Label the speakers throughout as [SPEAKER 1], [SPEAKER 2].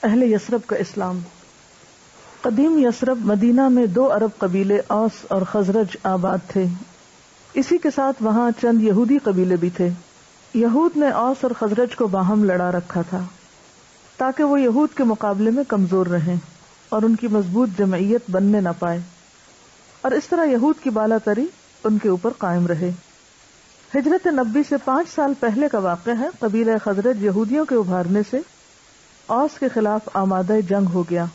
[SPEAKER 1] اہل یثرب کا اسلام۔ قدیم یثرب مدینہ میں 2 عرب قبیلے اوس اور خزرج آباد تھے۔ اسی کے ساتھ وہاں چند یہودی قبیلے بھی تھے۔ یہود نے اوس اور خزرج کو باہم لڑا رکھا تھا تاکہ وہ یہود کے مقابلے میں کمزور رہیں اور ان کی مضبوط جمعیت بننے نہ پائے، اور اس طرح یہود کی بالا تری ان کے اوپر قائم رہے۔ ہجرت نبی سے 5 سال پہلے کا واقعہ ہے۔ قبیلہ خزرج یہودیوں کے ابھارنے سے اوس کے خلاف آمادہ جنگ ہو گیا۔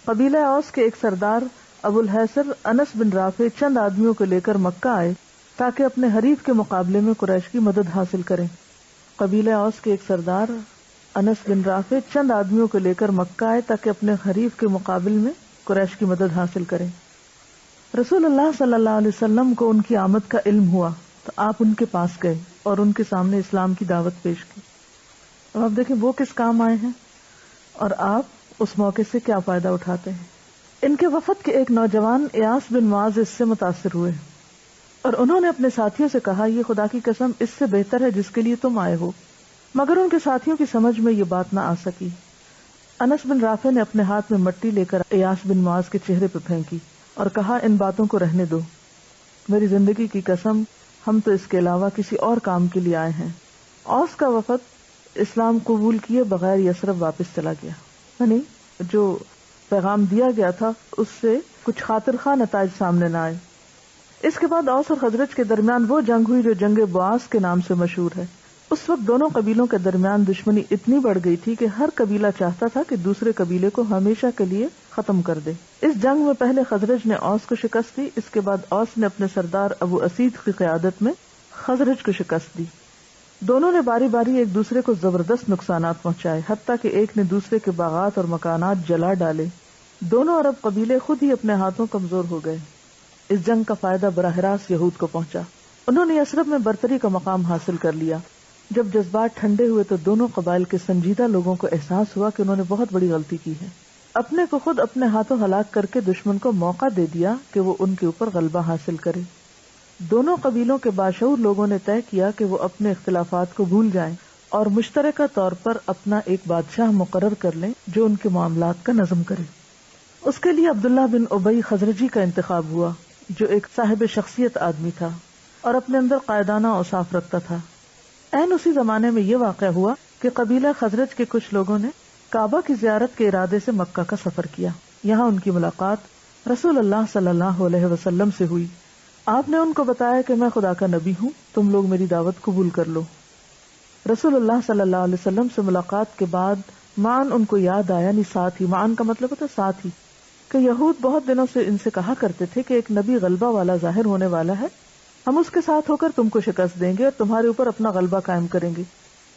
[SPEAKER 1] قبیلہ اوس کے ایک سردار ابو الحیثر انس بن رافع چند آدمیوں کو لے کر مکہ آئے تاکہ اپنے حریف کے مقابلے میں قریش کی مدد حاصل کریں۔ قبیلہ اوس کے ایک سردار انس بن رافع چند آدمیوں کو لے کر مکہ آئے تاکہ اپنے حریف کے مقابل میں قریش کی مدد حاصل کریں۔ رسول اللہ صلی اللہ علیہ وسلم کو ان کی آمد کا علم ہوا تو آپ ان کے پاس گئے اور ان کے سامنے اسلام کی دعوت پیش کی۔ اب آپ دیکھیں وہ کس کام آئے ہیں اور آپ اس موقع سے کیا فائدہ اٹھاتے ہیں۔ ان کے وفد کے ایک نوجوان ایاس بن معاذ اس سے متاثر ہوئے اور انہوں نے اپنے ساتھیوں سے کہا، یہ خدا کی قسم اس سے بہتر ہے جس کے لیے تم آئے ہو، مگر ان کے ساتھیوں کی سمجھ میں یہ بات نہ آ سکی۔ انس بن رافع نے اپنے ہاتھ میں مٹی لے کر ایاس بن معاذ کے چہرے پہ پھینکی اور کہا، ان باتوں کو رہنے دو، میری زندگی کی قسم ہم تو اس کے علاوہ کسی اور کام کے لیے آئے ہیں۔ اوس کا وفد اسلام قبول کیے بغیر یثرب واپس چلا گیا، یعنی جو پیغام دیا گیا تھا اس سے کچھ خاطر خواہ نتائج سامنے نہ آئے۔ اس کے بعد اوس اور خزرج کے درمیان وہ جنگ ہوئی جو جنگ بواس کے نام سے مشہور ہے۔ اس وقت دونوں قبیلوں کے درمیان دشمنی اتنی بڑھ گئی تھی کہ ہر قبیلہ چاہتا تھا کہ دوسرے قبیلے کو ہمیشہ کے لیے ختم کر دے۔ اس جنگ میں پہلے خزرج نے اوس کو شکست دی، اس کے بعد اوس نے اپنے سردار ابو اسید کی قیادت میں خزرج کو شکست دی۔ دونوں نے باری باری ایک دوسرے کو زبردست نقصانات پہنچائے، حتیٰ کہ ایک نے دوسرے کے باغات اور مکانات جلا ڈالے۔ دونوں عرب قبیلے خود ہی اپنے ہاتھوں کمزور ہو گئے۔ اس جنگ کا فائدہ براہ راست یہود کو پہنچا۔ انہوں نے یثرب میں برتری کا مقام حاصل کر لیا۔ جب جذبات ٹھنڈے ہوئے تو دونوں قبائل کے سنجیدہ لوگوں کو احساس ہوا کہ انہوں نے بہت بڑی غلطی کی ہے۔ اپنے کو خود اپنے ہاتھوں ہلاک کر کے دشمن کو موقع دے دیا کہ وہ ان کے اوپر غلبہ حاصل کرے۔ دونوں قبیلوں کے باشعور لوگوں نے طے کیا کہ وہ اپنے اختلافات کو بھول جائیں اور مشترکہ طور پر اپنا ایک بادشاہ مقرر کر لیں جو ان کے معاملات کا نظم کرے۔ اس کے لیے عبداللہ بن ابی خزرجی کا انتخاب ہوا، جو ایک صاحب شخصیت آدمی تھا اور اپنے اندر قائدانہ اوصاف رکھتا تھا۔ عین اسی زمانے میں یہ واقعہ ہوا کہ قبیلہ خزرج کے کچھ لوگوں نے کعبہ کی زیارت کے ارادے سے مکہ کا سفر کیا۔ یہاں ان کی ملاقات رسول اللہ صلی اللہ علیہ وسلم سے ہوئی۔ آپ نے ان کو بتایا کہ میں خدا کا نبی ہوں، تم لوگ میری دعوت قبول کر لو۔ رسول اللہ صلی اللہ علیہ وسلم سے ملاقات کے بعد معن ان کو یاد آیا، یعنی ساتھ ہی، معن کا مطلب ہوتا ہے ساتھ ہی، کہ یہود بہت دنوں سے ان سے کہا کرتے تھے کہ ایک نبی غلبہ والا ظاہر ہونے والا ہے، ہم اس کے ساتھ ہو کر تم کو شکست دیں گے اور تمہارے اوپر اپنا غلبہ قائم کریں گے۔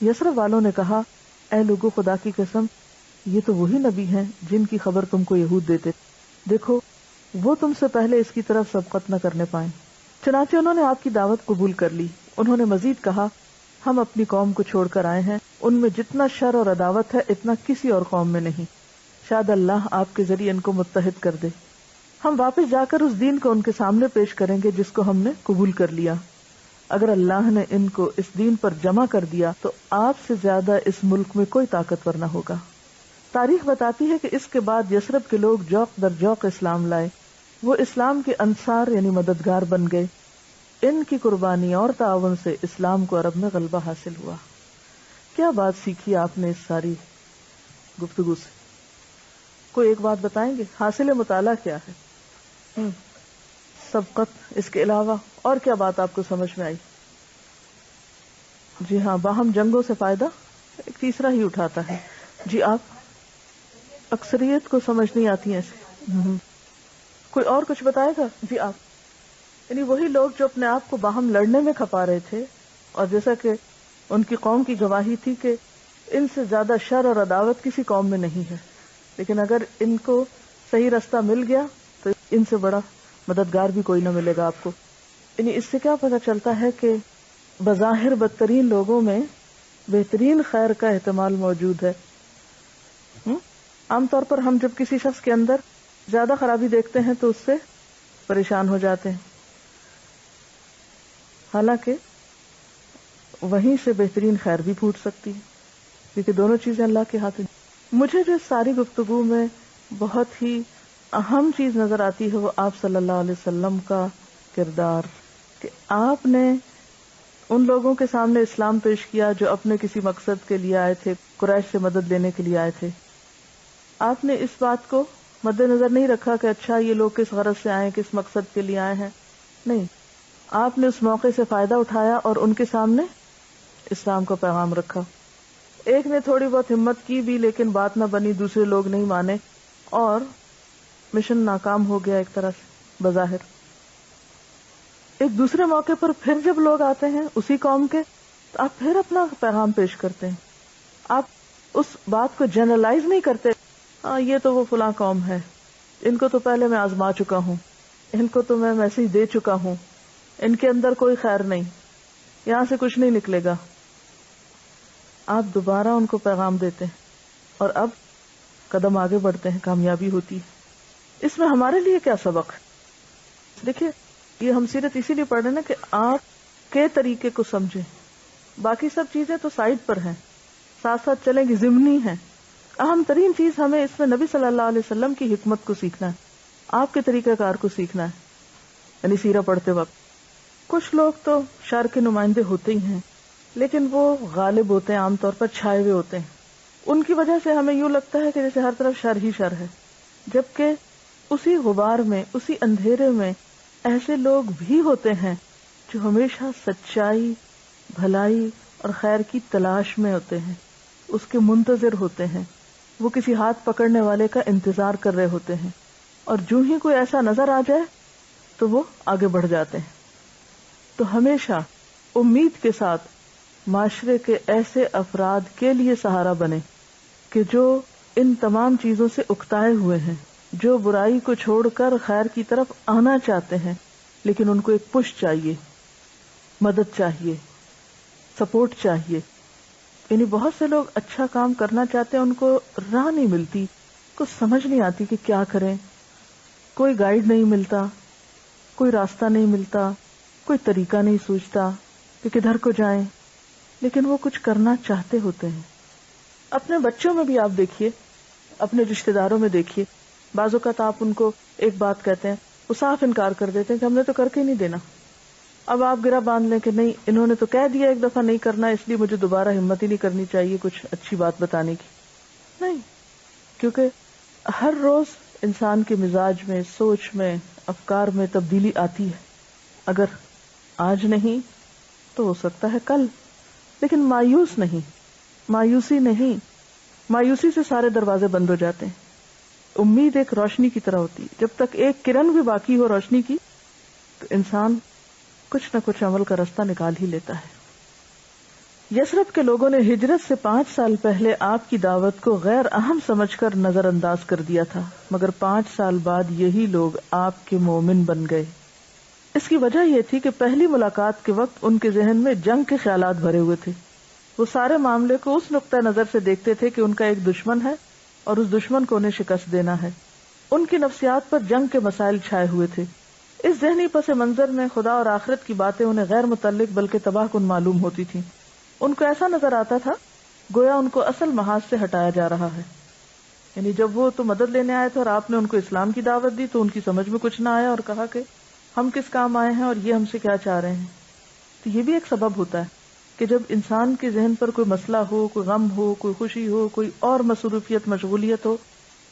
[SPEAKER 1] یثرب والوں نے کہا، اے لوگوں، خدا کی قسم یہ تو وہی نبی ہیں جن کی خبر تم کو یہود دیتے، دیکھو وہ تم سے پہلے اس کی طرف سبقت نہ کرنے پائیں۔ چنانچہ انہوں نے آپ کی دعوت قبول کر لی۔ انہوں نے مزید کہا، ہم اپنی قوم کو چھوڑ کر آئے ہیں، ان میں جتنا شر اور عداوت ہے اتنا کسی اور قوم میں نہیں، شاید اللہ آپ کے ذریعے ان کو متحد کر دے۔ ہم واپس جا کر اس دین کو ان کے سامنے پیش کریں گے جس کو ہم نے قبول کر لیا۔ اگر اللہ نے ان کو اس دین پر جمع کر دیا تو آپ سے زیادہ اس ملک میں کوئی طاقتور نہ ہوگا۔ تاریخ بتاتی ہے کہ اس کے بعد یثرب کے لوگ جوق در جوق اسلام لائے، وہ اسلام کے انصار یعنی مددگار بن گئے۔ ان کی قربانی اور تعاون سے اسلام کو عرب میں غلبہ حاصل ہوا۔ کیا بات سیکھی آپ نے اس ساری گفتگو سے؟ کوئی ایک بات بتائیں گے؟ حاصل مطالعہ کیا ہے؟ سبقت، اس کے علاوہ اور کیا بات آپ کو سمجھ میں آئی؟ جی ہاں، باہم جنگوں سے فائدہ ایک تیسرا ہی اٹھاتا ہے۔ جی آپ؟ اکثریت کو سمجھ نہیں آتی ہیں ایسے۔ کوئی اور کچھ بتائے گا؟ جی آپ؟ یعنی وہی لوگ جو اپنے آپ کو باہم لڑنے میں کھپا رہے تھے، اور جیسا کہ ان کی قوم کی گواہی تھی کہ ان سے زیادہ شر اور عداوت کسی قوم میں نہیں ہے، لیکن اگر ان کو صحیح راستہ مل گیا تو ان سے بڑا مددگار بھی کوئی نہ ملے گا آپ کو۔ یعنی اس سے کیا پتہ چلتا ہے کہ بظاہر بدترین لوگوں میں بہترین خیر کا احتمال موجود ہے۔ عام طور پر ہم جب کسی شخص کے اندر زیادہ خرابی دیکھتے ہیں تو اس سے پریشان ہو جاتے ہیں، حالانکہ وہیں سے بہترین خیر بھی پھوٹ سکتی ہے، کیونکہ دونوں چیزیں اللہ کے ہاتھ ہیں۔ مجھے جو ساری گفتگو میں بہت ہی اہم چیز نظر آتی ہے وہ آپ صلی اللہ علیہ وسلم کا کردار، کہ آپ نے ان لوگوں کے سامنے اسلام پیش کیا جو اپنے کسی مقصد کے لیے آئے تھے، قریش سے مدد لینے کے لیے آئے تھے. آپ نے اس بات کو مد نظر نہیں رکھا کہ اچھا یہ لوگ کس غرض سے آئے، کس مقصد کے لیے آئے ہیں. نہیں، آپ نے اس موقع سے فائدہ اٹھایا اور ان کے سامنے اسلام کا پیغام رکھا. ایک نے تھوڑی بہت ہمت کی بھی لیکن بات نہ بنی، دوسرے لوگ نہیں مانے اور مشن ناکام ہو گیا ایک طرح سے بظاہر. ایک دوسرے موقع پر پھر جب لوگ آتے ہیں اسی قوم کے، تو آپ پھر اپنا پیغام پیش کرتے ہیں. آپ اس بات کو جنرلائز نہیں کرتے، ہاں یہ تو وہ فلاں قوم ہے، ان کو تو پہلے میں آزما چکا ہوں، ان کو تو میں میسج دے چکا ہوں، ان کے اندر کوئی خیر نہیں، یہاں سے کچھ نہیں نکلے گا. آپ دوبارہ ان کو پیغام دیتے ہیں اور اب قدم آگے بڑھتے ہیں، کامیابی ہوتی ہے. اس میں ہمارے لیے کیا سبق ہے؟ دیکھیے، یہ ہم سیرت اسی لیے پڑھ رہے ہیں نا کہ آپ کے طریقے کو سمجھیں. باقی سب چیزیں تو سائڈ پر ہیں، ساتھ ساتھ چلیں گی، ضمنی ہیں. اہم ترین چیز ہمیں اس میں نبی صلی اللہ علیہ وسلم کی حکمت کو سیکھنا ہے، آپ کے طریقہ کار کو سیکھنا ہے. یعنی سیرہ پڑھتے وقت کچھ لوگ تو شر کے نمائندے ہوتے ہی ہیں، لیکن وہ غالب ہوتے ہیں، عام طور پر چھائے ہوئے ہوتے ہیں. ان کی وجہ سے ہمیں یوں لگتا ہے کہ جیسے ہر طرف شر ہی شر ہے، جبکہ اسی غبار میں، اسی اندھیرے میں ایسے لوگ بھی ہوتے ہیں جو ہمیشہ سچائی، بھلائی اور خیر کی تلاش میں ہوتے ہیں، اس کے منتظر ہوتے ہیں. وہ کسی ہاتھ پکڑنے والے کا انتظار کر رہے ہوتے ہیں، اور جو ہی کوئی ایسا نظر آ جائے تو وہ آگے بڑھ جاتے ہیں. تو ہمیشہ امید کے ساتھ معاشرے کے ایسے افراد کے لیے سہارا بنے کہ جو ان تمام چیزوں سے اکتائے ہوئے ہیں، جو برائی کو چھوڑ کر خیر کی طرف آنا چاہتے ہیں، لیکن ان کو ایک پش چاہیے، مدد چاہیے، سپورٹ چاہیے. یعنی بہت سے لوگ اچھا کام کرنا چاہتے ہیں، ان کو راہ نہیں ملتی، کچھ سمجھ نہیں آتی کہ کیا کریں، کوئی گائیڈ نہیں ملتا، کوئی راستہ نہیں ملتا، کوئی طریقہ نہیں سوچتا کہ کدھر کو جائیں، لیکن وہ کچھ کرنا چاہتے ہوتے ہیں. اپنے بچوں میں بھی آپ دیکھیے، اپنے رشتہ داروں میں دیکھیے، بعض اوقات آپ ان کو ایک بات کہتے ہیں، وہ صاف انکار کر دیتے ہیں کہ ہم نے تو کر کے ہی نہیں دینا. اب آپ گرہ باندھ لیں کہ نہیں، انہوں نے تو کہہ دیا ایک دفعہ نہیں کرنا، اس لیے مجھے دوبارہ ہمت ہی نہیں کرنی چاہیے کچھ اچھی بات بتانے کی. نہیں، کیونکہ ہر روز انسان کے مزاج میں، سوچ میں، افکار میں تبدیلی آتی ہے. اگر آج نہیں تو ہو سکتا ہے کل، لیکن مایوس نہیں، مایوسی نہیں. مایوسی سے سارے دروازے بند ہو جاتے ہیں. امید ایک روشنی کی طرح ہوتی ہے، جب تک ایک کرن بھی باقی ہو روشنی کی تو انسان کچھ نہ کچھ عمل کا راستہ نکال ہی لیتا ہے. یثرب کے لوگوں نے ہجرت سے 5 سال پہلے آپ کی دعوت کو غیر اہم سمجھ کر نظر انداز کر دیا تھا، مگر 5 سال بعد یہی لوگ آپ کے مومن بن گئے. اس کی وجہ یہ تھی کہ پہلی ملاقات کے وقت ان کے ذہن میں جنگ کے خیالات بھرے ہوئے تھے. وہ سارے معاملے کو اس نقطہ نظر سے دیکھتے تھے کہ ان کا ایک دشمن ہے اور اس دشمن کو انہیں شکست دینا ہے. ان کی نفسیات پر جنگ کے مسائل چھائے ہوئے تھے. اس ذہنی پس منظر میں خدا اور آخرت کی باتیں انہیں غیر متعلق بلکہ تباہ کن معلوم ہوتی تھیں. ان کو ایسا نظر آتا تھا گویا ان کو اصل محاذ سے ہٹایا جا رہا ہے. یعنی جب وہ تو مدد لینے آئے تھے اور آپ نے ان کو اسلام کی دعوت دی تو ان کی سمجھ میں کچھ نہ آیا اور کہا کہ ہم کس کام آئے ہیں اور یہ ہم سے کیا چاہ رہے ہیں. تو یہ بھی ایک سبب ہوتا ہے کہ جب انسان کے ذہن پر کوئی مسئلہ ہو، کوئی غم ہو، کوئی خوشی ہو، کوئی اور مصروفیت، مشغولیت ہو،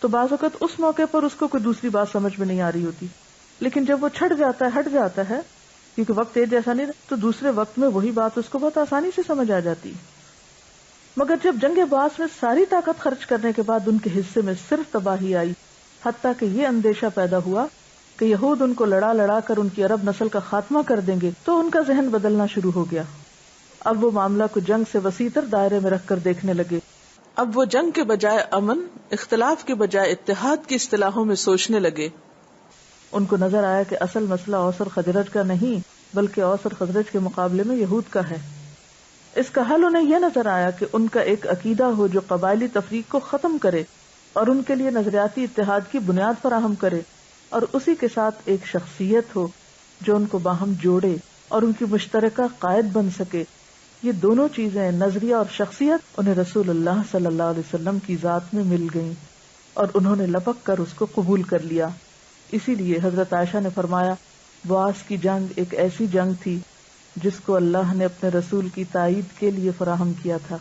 [SPEAKER 1] تو بعض اوقات اس موقع پر اس کو کوئی دوسری بات سمجھ میں نہیں آ رہی ہوتی. لیکن جب وہ چھٹ جاتا ہے، ہٹ جاتا ہے، کیونکہ وقت ایک جیسا نہیں، تو دوسرے وقت میں وہی بات اس کو بہت آسانی سے سمجھ آ جاتی. مگر جب جنگ باعث میں ساری طاقت خرچ کرنے کے بعد ان کے حصے میں صرف تباہی آئی، حتیٰ کہ یہ اندیشہ پیدا ہوا کہ یہود ان کو لڑا لڑا کر ان کی عرب نسل کا خاتمہ کر دیں گے، تو ان کا ذہن بدلنا شروع ہو گیا. اب وہ معاملہ کو جنگ سے وسیع تر دائرے میں رکھ کر دیکھنے لگے. اب وہ جنگ کے بجائے امن، اختلاف کے بجائے اتحاد کی اصطلاحوں میں سوچنے لگے. ان کو نظر آیا کہ اصل مسئلہ اوس اور خزرج کا نہیں بلکہ اوس اور خزرج کے مقابلے میں یہود کا ہے. اس کا حل انہیں یہ نظر آیا کہ ان کا ایک عقیدہ ہو جو قبائلی تفریق کو ختم کرے اور ان کے لیے نظریاتی اتحاد کی بنیاد فراہم کرے، اور اسی کے ساتھ ایک شخصیت ہو جو ان کو باہم جوڑے اور ان کی مشترکہ قائد بن سکے یہ دونوں چیزیں نظریہ اور شخصیت انہیں رسول اللہ صلی اللہ علیہ وسلم کی ذات میں مل گئیں اور انہوں نے لپک کر اس کو قبول کر لیا. اسی لیے حضرت عائشہ نے فرمایا بعث کی جنگ ایک ایسی جنگ تھی جس کو اللہ نے اپنے رسول کی تائید کے لیے فراہم کیا تھا.